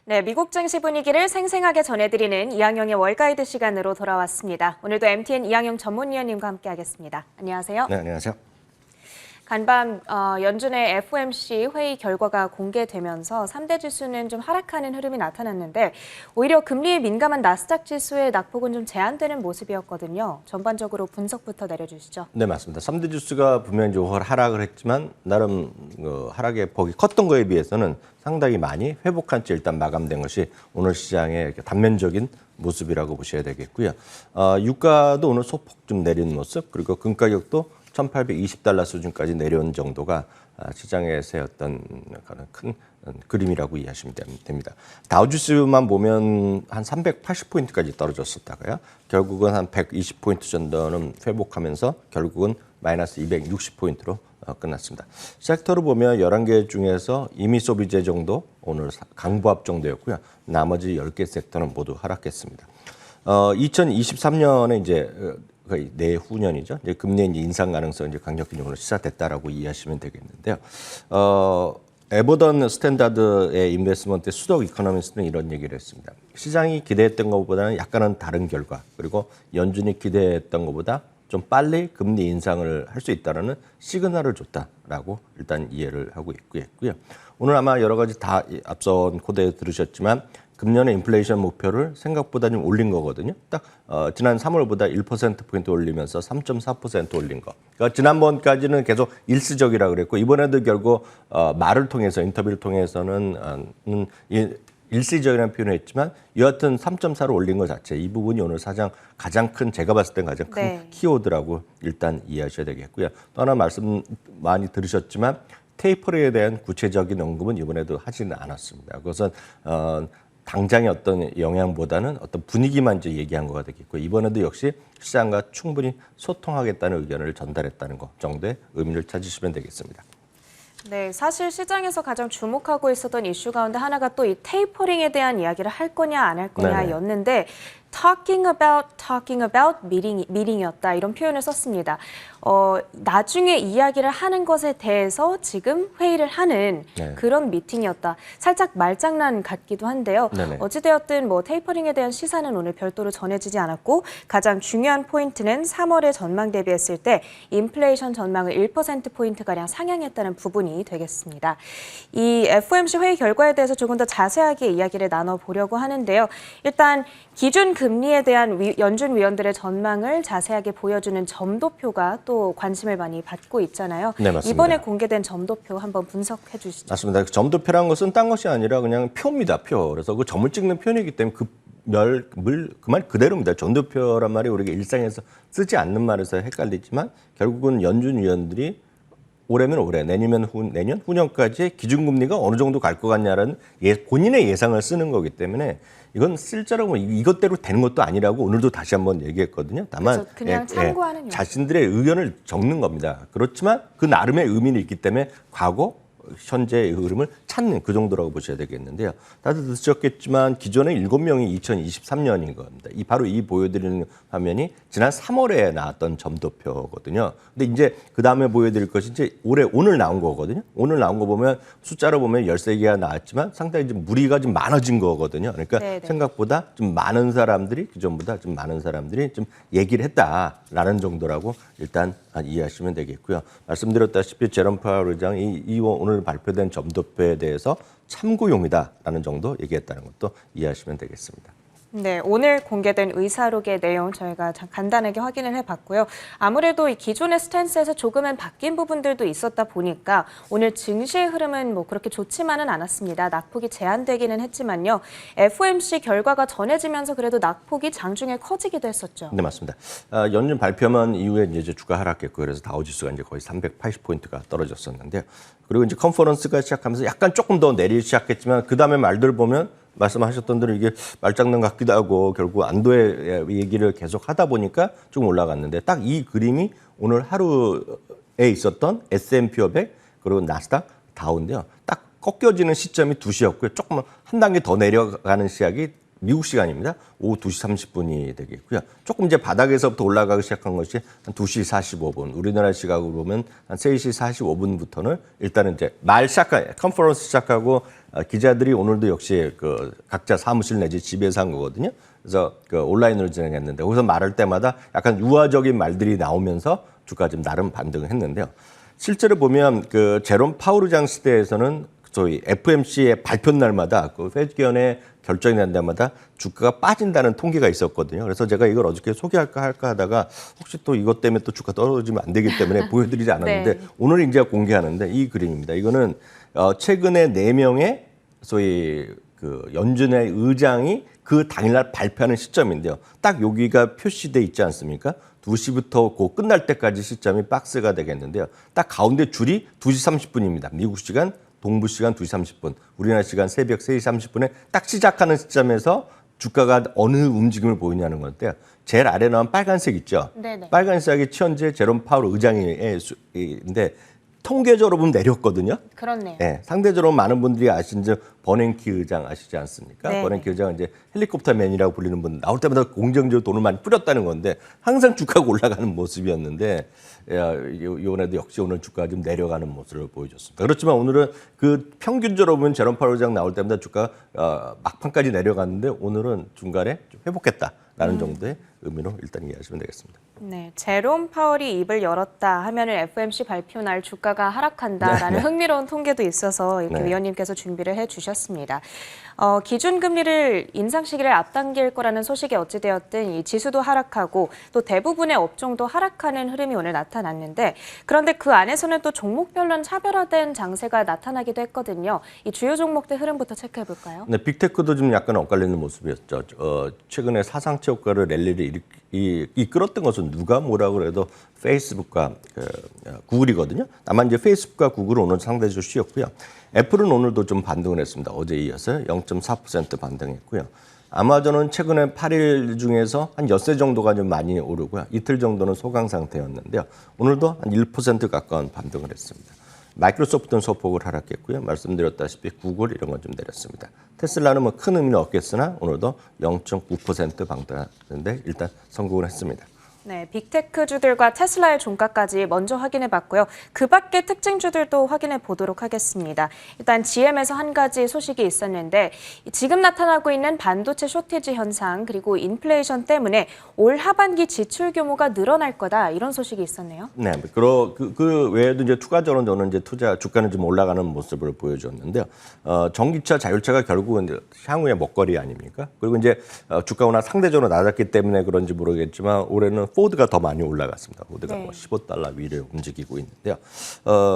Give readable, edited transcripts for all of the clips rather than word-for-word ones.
네, 미국 증시 분위기를 생생하게 전해드리는 이항영의 월가이드 시간으로 돌아왔습니다. 오늘도 MTN 이항영 전문위원님과 함께하겠습니다. 안녕하세요. 네, 안녕하세요. 간밤 연준의 FOMC 회의 결과가 공개되면서 3대 지수는 좀 하락하는 흐름이 나타났는데 오히려 금리에 민감한 나스닥 지수의 낙폭은 좀 제한되는 모습이었거든요. 전반적으로 분석부터 내려주시죠. 네, 맞습니다. 3대 지수가 분명히 좀 하락을 했지만 나름 하락의 폭이 컸던 거에 비해서는 상당히 많이 회복한 채 일단 마감된 것이 오늘 시장의 단면적인 모습이라고 보셔야 되겠고요. 유가도 오늘 소폭 좀 내린 모습, 그리고 금 가격도 $1,820 수준까지 내려온 정도가 시장에서의 어떤 큰 그림이라고 이해하시면 됩니다. 다우지수만 보면 한 380포인트까지 떨어졌었다가요. 결국은 한 120포인트 정도는 회복하면서 결국은 마이너스 260포인트로 끝났습니다. 섹터로 보면 11개 중에서 임의 소비재 정도 오늘 강보합 정도였고요. 나머지 10개 섹터는 모두 하락했습니다. 2023년에 이제 거의 내후년이죠. 이제 금리 인상 가능성이 이제 강력히 오늘 시사됐다라고 이해하시면 되겠는데요. 에버던 스탠다드의 인베스먼트 수석 이코노미스트는 이런 얘기를 했습니다. 시장이 기대했던 것보다는 약간은 다른 결과, 그리고 연준이 기대했던 것보다 좀 빨리 금리 인상을 할 수 있다는 시그널을 줬다라고 일단 이해를 하고 있고요. 오늘 아마 여러 가지 다 앞선 코드에 들으셨지만 금년의 인플레이션 목표를 생각보다 좀 올린 거거든요. 딱 지난 3월보다 1%포인트 올리면서 3.4% 올린 거. 그러니까 지난번까지는 계속 일시적이라고 그랬고 이번에도 결국 말을 통해서 인터뷰를 통해서는 일시적이라는 표현을 했지만 여하튼 3.4로 올린 것 자체 이 부분이 오늘 가장 큰 제가 봤을 땐 가장 큰 키워드라고 일단 이해하셔야 되겠고요. 또 하나 말씀 많이 들으셨지만 테이퍼링에 대한 구체적인 언급은 이번에도 하지는 않았습니다. 그것은 당장의 어떤 영향보다는 어떤 분위기만 이제 얘기한 거가 되겠고 이번에도 역시 시장과 충분히 소통하겠다는 의견을 전달했다는 것 정도의 의미를 찾으시면 되겠습니다. 네, 사실 시장에서 가장 주목하고 있었던 이슈 가운데 하나가 또 이 테이퍼링에 대한 이야기를 할 거냐 안 할 거냐였는데 talking about meeting이었다 이런 표현을 썼습니다. 나중에 이야기를 하는 것에 대해서 지금 회의를 하는 그런 미팅이었다. 살짝 말장난 같기도 한데요. 어찌되었든 뭐 테이퍼링에 대한 시사는 오늘 별도로 전해지지 않았고 가장 중요한 포인트는 3월에 전망 대비했을 때 인플레이션 전망을 1%포인트가량 상향했다는 부분이 되겠습니다. 이 FOMC 회의 결과에 대해서 조금 더 자세하게 이야기를 나눠보려고 하는데요. 일단 기준 금리에 대한 연준 위원들의 전망을 자세하게 보여주는 점도표가 또 관심을 많이 받고 있잖아요. 네, 맞습니다. 이번에 공개된 점도표 한번 분석해 주시죠. 맞습니다. 점도표라는 것은 딴 것이 아니라 그냥 표입니다. 표. 그래서 그 점을 찍는 표현이기 때문에 그 말 그대로입니다. 점도표란 말이 우리가 일상에서 쓰지 않는 말에서 헷갈리지만 결국은 연준 위원들이 올해면 올해, 내년, 후년까지 기준금리가 어느 정도 갈 것 같냐라는 본인의 예상을 쓰는 거기 때문에 이건 실제로 뭐 이것대로 되는 것도 아니라고 오늘도 다시 한번 얘기했거든요. 다만 그냥 참고하는 자신들의 의견을 적는 겁니다. 그렇지만 그 나름의 의미는 있기 때문에 과거, 현재의 흐름을 찾는 그 정도라고 보셔야 되겠는데요. 다들 들으셨겠지만 기존의 7명이 2023년인 겁니다. 바로 이 보여드리는 화면이 지난 3월에 나왔던 점도표거든요. 근데 이제 그 다음에 보여드릴 것이 이제 오늘 나온 거거든요. 오늘 나온 거 보면 숫자로 보면 13개가 나왔지만 상당히 좀 무리가 좀 많아진 거거든요. 그러니까 생각보다 좀 많은 사람들이 기존보다 좀 많은 사람들이 좀 얘기를 했다라는 정도라고 일단 이해하시면 되겠고요. 말씀드렸다시피 제롬 파월 의장이 오늘 발표된 점도표에 대해서 참고용이다라는 정도 얘기했다는 것도 이해하시면 되겠습니다. 네, 오늘 공개된 의사록의 내용 저희가 간단하게 확인을 해봤고요. 아무래도 이 기존의 스탠스에서 조금은 바뀐 부분들도 있었다 보니까 오늘 증시의 흐름은 뭐 그렇게 좋지만은 않았습니다. 낙폭이 제한되기는 했지만요. FOMC 결과가 전해지면서 그래도 낙폭이 장중에 커지기도 했었죠. 네, 맞습니다. 연준 발표만 이후에 이제 주가 하락했고 그래서 다우지수가 이제 거의 380포인트가 떨어졌었는데요. 그리고 이제 컨퍼런스가 시작하면서 약간 조금 더 내리기 시작했지만 그 다음에 말들 보면 말씀하셨던 대로 이게 말장난 같기도 하고 결국 안도의 얘기를 계속 하다 보니까 좀 올라갔는데 딱 이 그림이 오늘 하루에 있었던 S&P 500 그리고 나스닥 다우인데요. 딱 꺾여지는 시점이 2시였고요. 조금 한 단계 더 내려가는 시각이 미국 시간입니다. 오후 2시 30분이 되겠고요. 조금 이제 바닥에서부터 올라가기 시작한 것이 한 2시 45분. 우리나라 시각으로 보면 한 3시 45분부터는 일단은 이제 컨퍼런스 시작하고 기자들이 오늘도 역시 그 각자 사무실 내지 집에서 한 거거든요. 그래서 그 온라인으로 진행했는데 거기서 말할 때마다 약간 유화적인 말들이 나오면서 주가 좀 나름 반등을 했는데요. 실제로 보면 그 제롬 파월 의장 시대에서는 저희 FMC의 발표 날마다 그 회견의 결정이 난 데마다 주가가 빠진다는 통계가 있었거든요. 그래서 제가 이걸 어저께 소개할까 할까 하다가 혹시 또 이것 때문에 또 주가 떨어지면 안 되기 때문에 보여드리지 않았는데 네. 오늘 이제 공개하는데 이 그림입니다. 이거는 최근에 4명의 소위 그 연준의 의장이 그 당일날 발표하는 시점인데요. 딱 여기가 표시돼 있지 않습니까? 2시부터 그 끝날 때까지 시점이 박스가 되겠는데요. 딱 가운데 줄이 2시 30분입니다. 미국 시간, 동부 시간 2시 30분, 우리나라 시간 새벽 3시 30분에 딱 시작하는 시점에서 주가가 어느 움직임을 보이냐는 건데요. 제일 아래 나온 빨간색 있죠? 네네. 빨간색이 현재 제롬 파월 의장인데 통계적으로 보면 내렸거든요. 그렇네요. 네, 상대적으로 많은 분들이 아시는 버냉키 의장 아시지 않습니까? 네. 버냉키 의장은 이제 헬리콥터맨이라고 불리는 분 나올 때마다 공정적으로 돈을 많이 뿌렸다는 건데 항상 주가가 올라가는 모습이었는데 이번에도 역시 오늘 주가가 좀 내려가는 모습을 보여줬습니다. 그렇지만 오늘은 그 평균적으로 보면 제롬 파월 의장 나올 때마다 주가가 막판까지 내려갔는데 오늘은 중간에 좀 회복했다라는 정도의 의미로 일단 이해하시면 되겠습니다. 네, 제롬 파월이 입을 열었다 하면은 FOMC 발표 날 주가가 하락한다라는 흥미로운 통계도 있어서 이렇게 위원님께서 준비를 해주셨습니다. 기준금리를 인상 시기를 앞당길 거라는 소식이 어찌되었든 이 지수도 하락하고 또 대부분의 업종도 하락하는 흐름이 오늘 나타났는데 그런데 그 안에서는 또 종목별로는 차별화된 장세가 나타나기도 했거든요. 이 주요 종목들 흐름부터 체크해 볼까요? 네, 빅테크도 좀 약간 엇갈리는 모습이었죠. 최근에 사상체 효과를 랠리를 이끌었던 것은 누가 뭐라고 해도 페이스북과 구글이거든요. 다만 이제 페이스북과 구글은 오늘 상대적으로 쉬었고요. 애플은 오늘도 좀 반등을 했습니다. 어제 이어서 0.4% 반등했고요. 아마존은 최근에 8일 중에서 한 엿새 정도가 좀 많이 오르고요. 이틀 정도는 소강 상태였는데요. 오늘도 한 1% 가까운 반등을 했습니다. 마이크로소프트는 소폭을 하락했고요. 말씀드렸다시피 구글 이런 건 좀 내렸습니다. 테슬라는 뭐 큰 의미는 없겠으나 오늘도 0.9% 반등하는데 일단 성공을 했습니다. 네, 빅테크주들과 테슬라의 종가까지 먼저 확인해 봤고요. 그 밖의 특징주들도 확인해 보도록 하겠습니다. 일단 GM에서 한 가지 소식이 있었는데 지금 나타나고 있는 반도체 쇼티지 현상 그리고 인플레이션 때문에 올 하반기 지출 규모가 늘어날 거다 이런 소식이 있었네요. 네, 그 외에도 이제 추가적으로 저는 이제 주가는 좀 올라가는 모습을 보여줬는데요. 전기차, 자율차가 결국은 이제 향후의 먹거리 아닙니까? 그리고 이제 주가 워낙 상대적으로 낮았기 때문에 그런지 모르겠지만 올해는 포드가 더 많이 올라갔습니다. 포드가 뭐 $15 위를 움직이고 있는데요.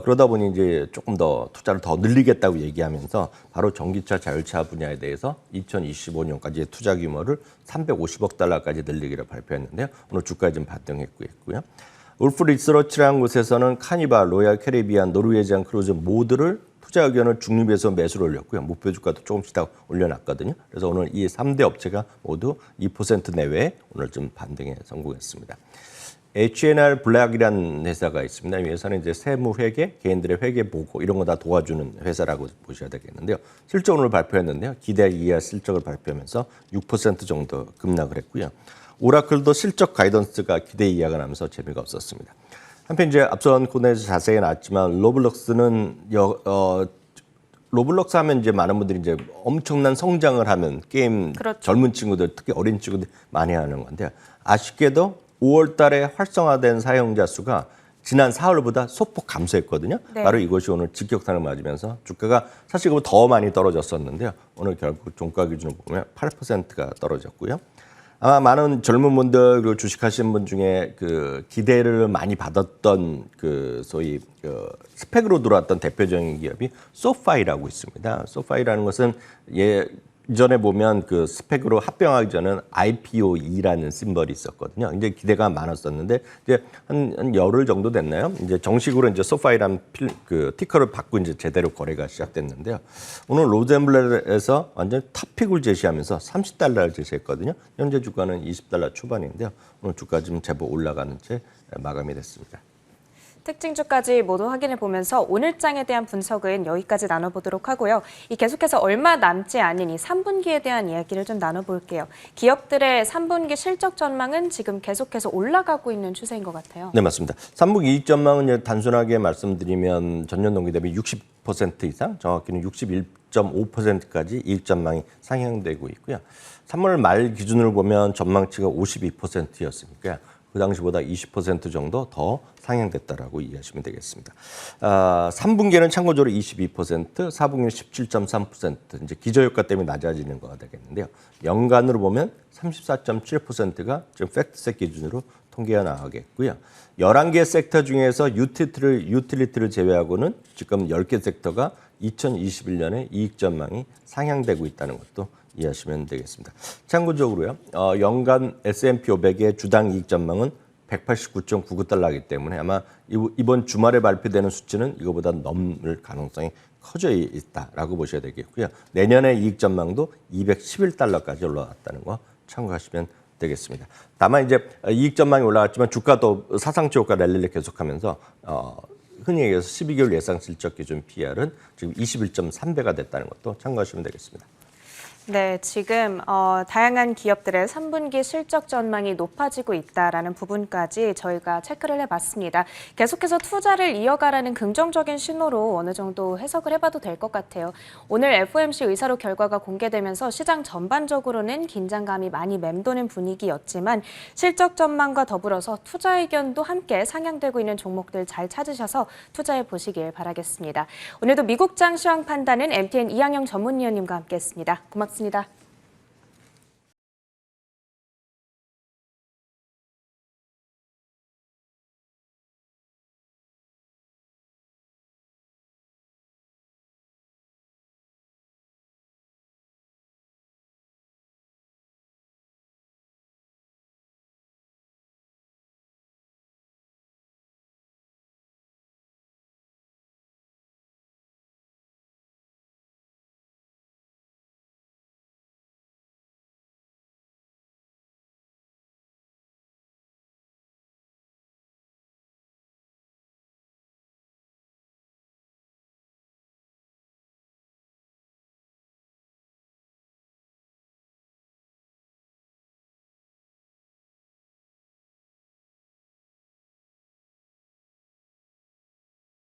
그러다 보니 이제 조금 더 투자를 더 늘리겠다고 얘기하면서 바로 전기차, 자율차 분야에 대해서 2025년까지의 투자 규모를 $350억 달러까지 늘리기를 발표했는데요. 오늘 주가에 좀 반등했고요. 울프 리서치라는 곳에서는 카니발, 로얄 캐리비안, 노르웨이지안 크루즈 모두를 투자 의견을 중립에서 매수를 올렸고요. 목표 주가도 조금씩 더 올려놨거든요. 그래서 오늘 이 3대 업체가 모두 2% 내외에 오늘 좀 반등에 성공했습니다. H&R 블랙이라는 회사가 있습니다. 이 회사는 이제 세무 회계, 개인들의 회계 보고 이런 거 다 도와주는 회사라고 보셔야 되겠는데요. 실적 오늘 발표했는데요. 기대 이하 실적을 발표하면서 6% 정도 급락을 했고요. 오라클도 실적 가이던스가 기대 이하가 나면서 재미가 없었습니다. 한편 이제 앞선 코너에서 자세히 나왔지만 로블록스는 로블록스 하면 이제 많은 분들이 이제 엄청난 성장을 하면 게임 그렇죠. 젊은 친구들 특히 어린 친구들이 많이 하는 건데 아쉽게도 5월 달에 활성화된 사용자 수가 지난 4월보다 소폭 감소했거든요. 네. 바로 이것이 오늘 직격탄을 맞으면서 주가가 사실 더 많이 떨어졌었는데요. 오늘 결국 종가 기준으로 보면 8%가 떨어졌고요. 아마 많은 젊은 분들 그리고 주식하시는 분 중에 그 기대를 많이 받았던 그 소위 스펙으로 들어왔던 대표적인 기업이 소파이라고 있습니다. 소파이라는 것은 예전에 보면 그 스펙으로 합병하기 전에는 IPO2라는 심벌이 있었거든요. 이제 기대가 많았었는데 이제 한 열흘 정도 됐나요? 이제 정식으로 이제 소파이라는 그 티커를 받고 이제 제대로 거래가 시작됐는데요. 오늘 로젠블렛에서 완전 탑픽을 제시하면서 $30를 제시했거든요. 현재 주가는 $20 초반인데요. 오늘 주가 좀 제법 올라가는 채 마감이 됐습니다. 특징주까지 모두 확인해 보면서 오늘 장에 대한 분석은 여기까지 나눠보도록 하고요. 계속해서 얼마 남지 않은 이 3분기에 대한 이야기를 좀 나눠볼게요. 기업들의 3분기 실적 전망은 지금 계속해서 올라가고 있는 추세인 것 같아요. 네, 맞습니다. 3분기 이익 전망은 단순하게 말씀드리면 전년 동기 대비 60% 이상, 정확히는 61.5%까지 이익 전망이 상향되고 있고요. 3월 말 기준으로 보면 전망치가 52%였으니까 그 당시보다 20% 정도 더 상향됐다라고 이해하시면 되겠습니다. 3분기에는 참고적으로 22%, 4분기는 17.3%, 이제 기저효과 때문에 낮아지는 거가 되겠는데요. 연간으로 보면 34.7%가 지금 팩트셋 기준으로 통계가 나가겠고요. 11개 섹터 중에서 유틸리티를 제외하고는 지금 10개 섹터가 2021년에 이익 전망이 상향되고 있다는 것도 이해하시면 되겠습니다. 참고적으로요, 연간 S&P 500의 주당 이익 전망은 189.99달러이기 때문에 아마 이번 주말에 발표되는 수치는 이거보다 넘을 가능성이 커져 있다라고 보셔야 되겠고요. 내년의 이익 전망도 211달러까지 올라왔다는 거 참고하시면 되겠습니다. 다만 이제 이익 전망이 올라갔지만 주가도 사상치 효과 랠리를 계속하면서 흔히 얘기해서 12개월 예상 실적 기준 PR은 지금 21.3배가 됐다는 것도 참고하시면 되겠습니다. 네, 지금 다양한 기업들의 3분기 실적 전망이 높아지고 있다라는 부분까지 저희가 체크를 해봤습니다. 계속해서 투자를 이어가라는 긍정적인 신호로 어느 정도 해석을 해봐도 될 것 같아요. 오늘 FOMC 의사록 결과가 공개되면서 시장 전반적으로는 긴장감이 많이 맴도는 분위기였지만 실적 전망과 더불어서 투자 의견도 함께 상향되고 있는 종목들 잘 찾으셔서 투자해 보시길 바라겠습니다. 오늘도 미국장 시황 판단은 MTN 이항영 전문위원님과 함께했습니다. 고맙습니다.